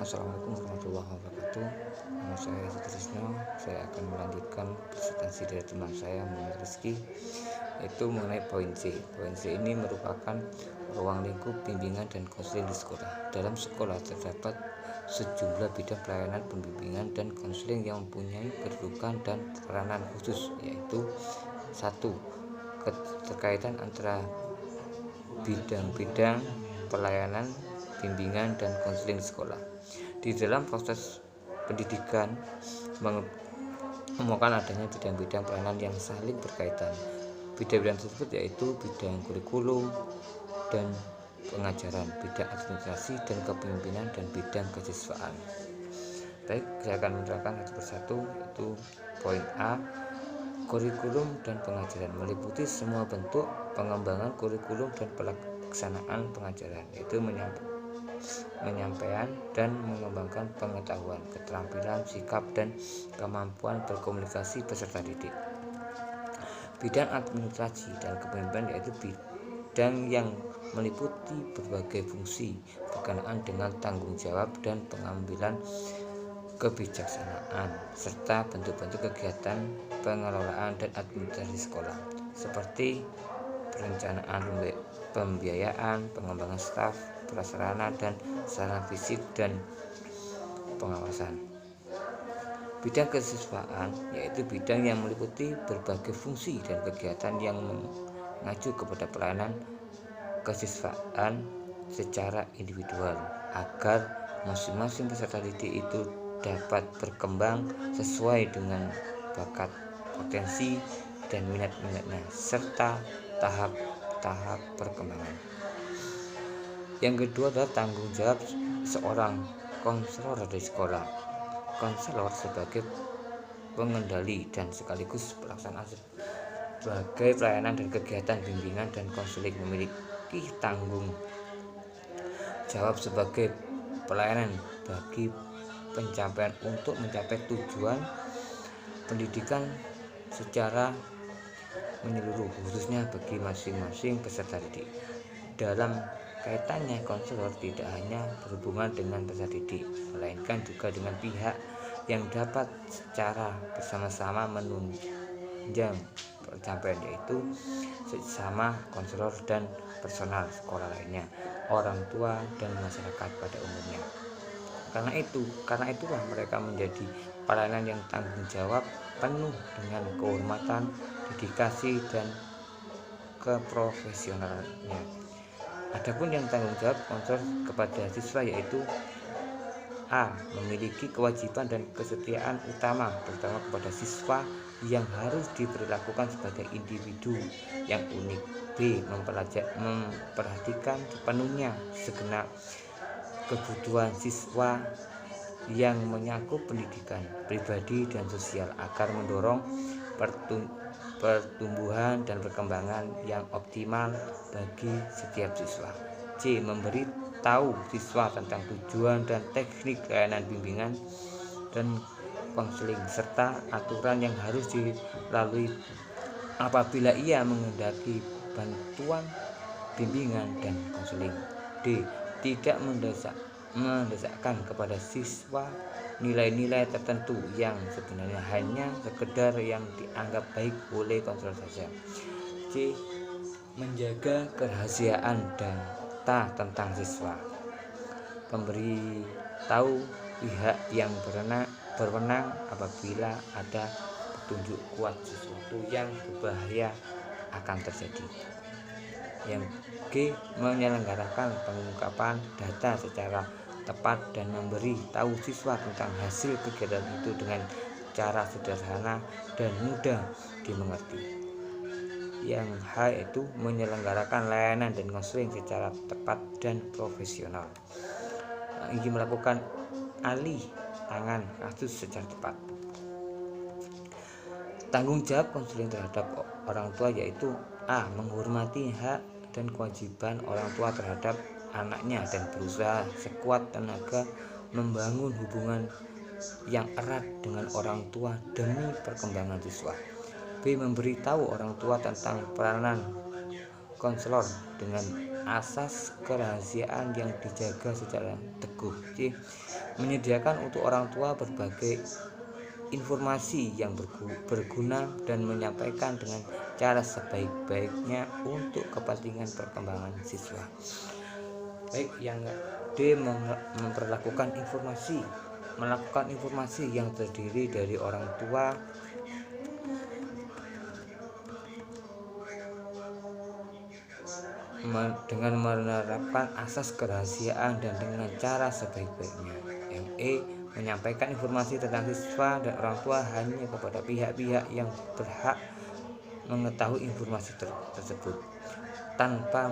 Assalamualaikum warahmatullahi wabarakatuh. Nama saya Sutrisno. Saya akan melanjutkan presentasi dari teman saya Muhammad Rizky, yaitu mengenai poin C. Poin C ini merupakan ruang lingkup bimbingan dan konseling di sekolah. Dalam sekolah terdapat sejumlah bidang pelayanan pembimbingan dan konseling yang mempunyai kedudukan dan peranan khusus, yaitu 1. Keterkaitan antara bidang-bidang pelayanan bimbingan dan konseling di sekolah. Di dalam proses pendidikan menemukan adanya bidang-bidang pelayanan yang saling berkaitan. Bidang-bidang tersebut yaitu bidang kurikulum dan pengajaran, bidang administrasi dan kepemimpinan, dan bidang kesiswaan. Baik, saya akan menerangkan satu persatu. Itu poin A. Kurikulum dan pengajaran meliputi semua bentuk pengembangan kurikulum dan pelaksanaan pengajaran, yaitu menyampaikan dan mengembangkan pengetahuan, keterampilan, sikap, dan kemampuan berkomunikasi peserta didik. Bidang administrasi dan kepemimpinan yaitu bidang yang meliputi berbagai fungsi berkenaan dengan tanggung jawab dan pengambilan kebijaksanaan, serta bentuk-bentuk kegiatan pengelolaan dan administrasi sekolah, seperti perencanaan pembiayaan, pengembangan staf, prasarana dan sarana fisik, dan pengawasan. Bidang kesiswaan yaitu bidang yang meliputi berbagai fungsi dan kegiatan yang mengacu kepada pelayanan kesiswaan secara individual, agar masing-masing peserta didik itu dapat berkembang sesuai dengan bakat, potensi, dan minat-minatnya, serta tahap perkembangan. Yang kedua adalah tanggung jawab seorang konselor di sekolah. Konselor sebagai pengendali dan sekaligus pelaksana sebagai pelayanan dan kegiatan bimbingan dan konseling memiliki tanggung jawab sebagai pelayanan bagi pencapaian untuk mencapai tujuan pendidikan secara menyeluruh, khususnya bagi masing-masing peserta didik. Dalam kaitannya, konselor tidak hanya berhubungan dengan peserta didik, melainkan juga dengan pihak yang dapat secara bersama-sama menunjang pencapaian, yaitu sesama konselor dan personal sekolah lainnya, orang tua, dan masyarakat pada umumnya. Karena itulah mereka menjadi pelayanan yang tanggung jawab penuh dengan kehormatan, dedikasi, dan keprofesionalannya. Adapun yang tanggung jawab konselor kepada siswa yaitu A. Memiliki kewajiban dan kesetiaan utama terutama kepada siswa yang harus diperlakukan sebagai individu yang unik. B. Memperhatikan sepenuhnya segenap kebutuhan siswa yang menyangkut pendidikan pribadi dan sosial agar mendorong pertumbuhan dan perkembangan yang optimal bagi setiap siswa. C. Memberi tahu siswa tentang tujuan dan teknik layanan bimbingan dan konseling serta aturan yang harus dilalui apabila ia menghendaki bantuan bimbingan dan konseling. D. Tidak mendesakkan kepada siswa nilai-nilai tertentu yang sebenarnya hanya sekedar yang dianggap baik oleh konselor saja. C. Menjaga kerahasiaan data tentang siswa. Memberi tahu pihak yang berwenang apabila ada petunjuk kuat sesuatu yang berbahaya akan terjadi. Yang G. Menyelenggarakan pengungkapan data secara tepat dan memberi tahu siswa tentang hasil kegiatan itu dengan cara sederhana dan mudah dimengerti. Yang H yaitu menyelenggarakan layanan dan konseling secara tepat dan profesional. Ingin melakukan alih tangan kasus secara tepat. Tanggung jawab konseling terhadap orang tua yaitu A. Menghormati hak dan kewajiban orang tua terhadap anaknya dan berusaha sekuat tenaga membangun hubungan yang erat dengan orang tua demi perkembangan siswa. B. Memberitahu orang tua tentang peranan konselor dengan asas kerahasiaan yang dijaga secara teguh. C. Menyediakan untuk orang tua berbagai informasi yang berguna dan menyampaikan dengan cara sebaik-baiknya untuk kepentingan perkembangan siswa. Baik, yang D. Melakukan informasi yang terdiri dari orang tua dengan menerapkan asas kerahasiaan dan dengan cara sebaik-baiknya. Yang E. Menyampaikan informasi tentang siswa dan orang tua hanya kepada pihak-pihak yang berhak mengetahui informasi tersebut tanpa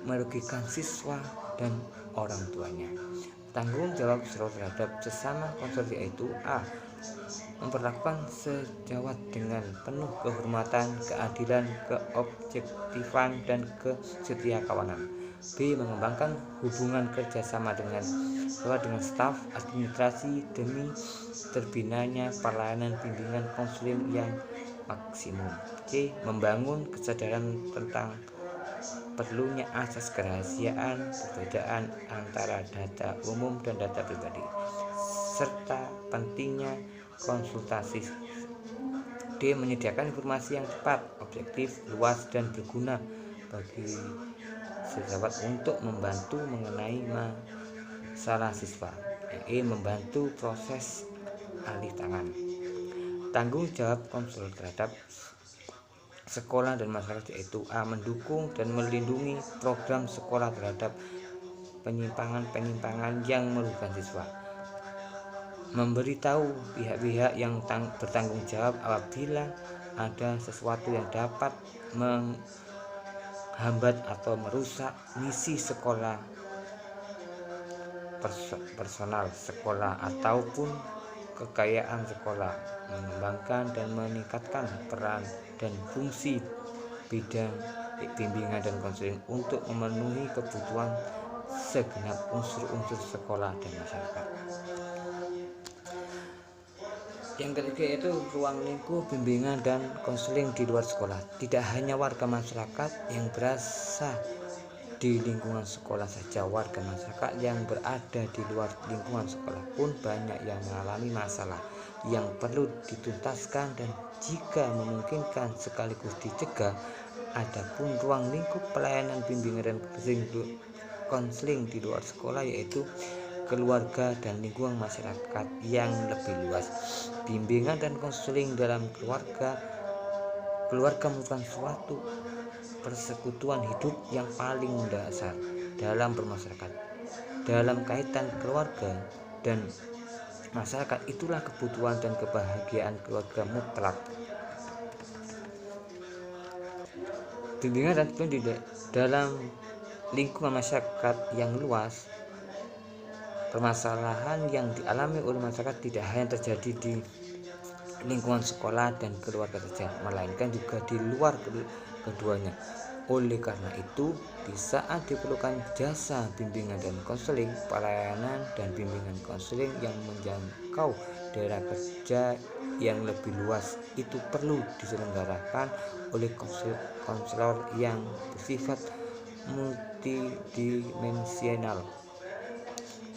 merugikan siswa dan orang tuanya. Tanggung jawab konselor terhadap sesama konselor yaitu A. Memperlakukan sejawat dengan penuh kehormatan, keadilan, keobjektifan, dan kesetiakawanan. B. Mengembangkan hubungan kerjasama dengan staf administrasi demi terbinanya pelayanan bimbingan konseling yang maksimum. C. Membangun kesadaran tentang perlunya asas kerahasiaan, perbedaan antara data umum dan data pribadi, serta pentingnya konsultasi. D. Menyediakan informasi yang cepat, objektif, luas, dan berguna bagi siswa untuk membantu mengenai masalah siswa. E. Membantu proses alih tangan. Tanggung jawab konselor terhadap sekolah dan masyarakat yaitu A. Mendukung dan melindungi program sekolah terhadap penyimpangan yang merugikan siswa. Memberitahu pihak-pihak yang bertanggung jawab apabila ada sesuatu yang dapat menghambat atau merusak misi sekolah, personal sekolah ataupun kekayaan sekolah. Mengembangkan dan meningkatkan peran dan fungsi bidang bimbingan dan konseling untuk memenuhi kebutuhan segenap unsur-unsur sekolah dan masyarakat. Yang ketiga yaitu ruang lingkup bimbingan dan konseling di luar sekolah. Tidak hanya warga masyarakat yang berada di lingkungan sekolah saja, warga masyarakat yang berada di luar lingkungan sekolah pun banyak yang mengalami masalah yang perlu dituntaskan dan jika memungkinkan sekaligus dicegah. Adapun ruang lingkup pelayanan bimbingan dan konseling di luar sekolah yaitu keluarga dan lingkungan masyarakat yang lebih luas. Bimbingan dan konseling dalam keluarga merupakan suatu persekutuan hidup yang paling mendasar dalam bermasyarakat. Dalam kaitan keluarga dan masyarakat itulah kebutuhan dan kebahagiaan keluarga mutlak. Bimbingan dan konseling dalam lingkungan masyarakat yang luas. Permasalahan yang dialami oleh masyarakat tidak hanya terjadi di lingkungan sekolah dan keluarga saja, melainkan juga di luar keduanya. Oleh karena itu, di saat diperlukan jasa bimbingan dan konseling, pelayanan dan bimbingan konseling yang menjangkau daerah kerja yang lebih luas itu perlu diselenggarakan oleh konselor yang bersifat multidimensional,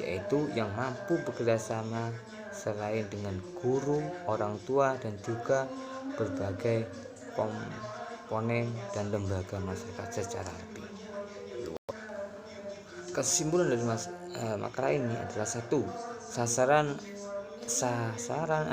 yaitu yang mampu bekerja sama selain dengan guru, orang tua, dan juga berbagai komponen dan lembaga masyarakat secara lebih luas. Kesimpulan dari makalah ini adalah satu, sasaran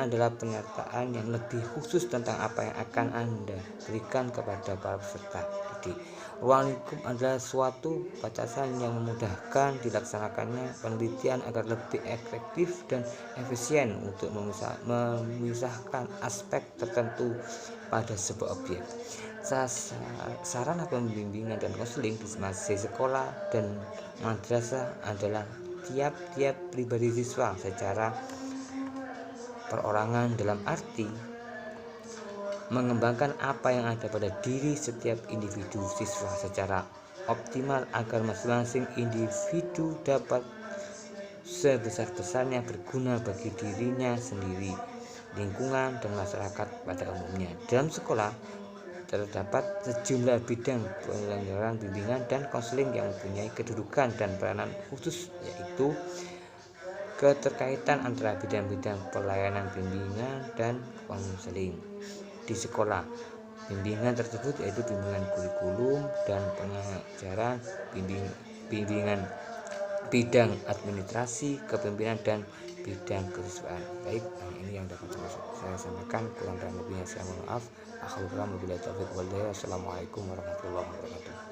adalah pernyataan yang lebih khusus tentang apa yang akan Anda berikan kepada para peserta didik. Ruang lingkup adalah suatu batasan yang memudahkan dilaksanakannya penelitian agar lebih efektif dan efisien untuk memisahkan aspek tertentu pada sebuah objek. Sarana pembimbingan dan konseling di masing sekolah dan madrasah adalah tiap-tiap pribadi siswa secara perorangan, dalam arti mengembangkan apa yang ada pada diri setiap individu siswa secara optimal agar masing-masing individu dapat sebesar-besarnya berguna bagi dirinya sendiri, lingkungan, dan masyarakat pada umumnya. Dalam sekolah, terdapat sejumlah bidang penyelenggaraan bimbingan dan konseling yang mempunyai kedudukan dan peranan khusus, yaitu keterkaitan antara bidang-bidang pelayanan bimbingan dan konseling di sekolah. Bimbingan tersebut yaitu bimbingan kurikulum dan pengajaran, bimbingan bidang administrasi, kepemimpinan, dan bidang kesiswaan. Baik, ini yang dapat saya sampaikan. Kurang dan lebihnya saya mohon maaf. Assalamualaikum warahmatullahi wabarakatuh.